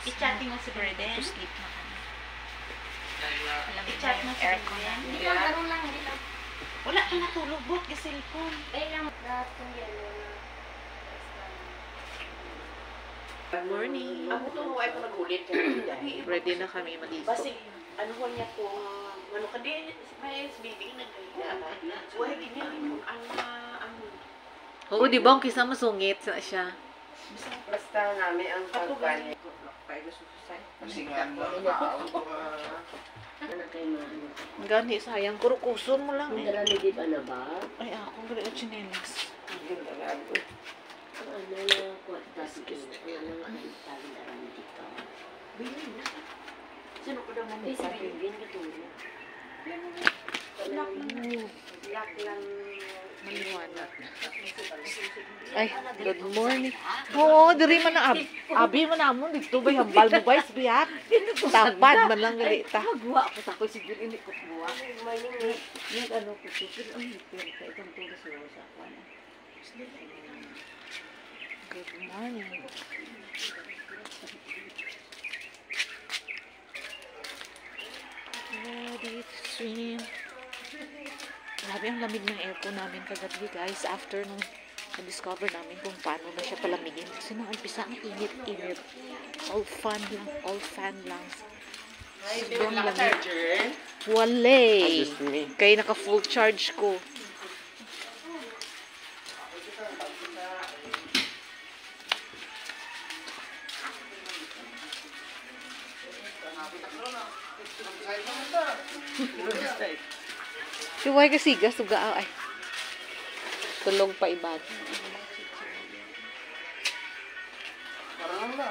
I-chatting mo si Burden. To sleep na kami. I-chat mo si Burden. Hindi lang, gano'n lang, hindi lang. Wala ka natulog, bot ka cellphone. Ay lang, datong yan. Good morning. Ako to, ay ko nagulit. Ready na kami maligo. Basi, ano ko niya ko, ano ka din, may baby nagkaya. Why, ganyan, Oo, di ba? Ang kisa masungit sa siya. Basta namin ang pagpanya. Kasi nga mo, maaw ko Gani, sayang. Kurukuson mo lang eh. Hindi pa na ba? Ay, ako gano'n ang chinelas. Ano na kuat taskis na ano ang talan dito. Sino ko daw namin Sa pingin katulad. Black lang. Maliwanag. Ay, good morning. Oo, diri man na abi man namon dito ba hambal mo guys biyak. Tapad man lang gali ta. Magwa ako sa ko siguro hindi ko buwa. Yung ano ko super ang hipir sa itong tulos sa kwan. Good morning. Ready to swim. Grabe ang lamig ng aircon namin kagabi guys. After nung na-discover namin kung paano na siya palamigin. Kasi nung umpisa ang init-init. All fan lang. Sobrang lamig. Wale. Kaya naka full charge ko. Siway kasi gas uga ay. Tulog pa ibad. Parang na.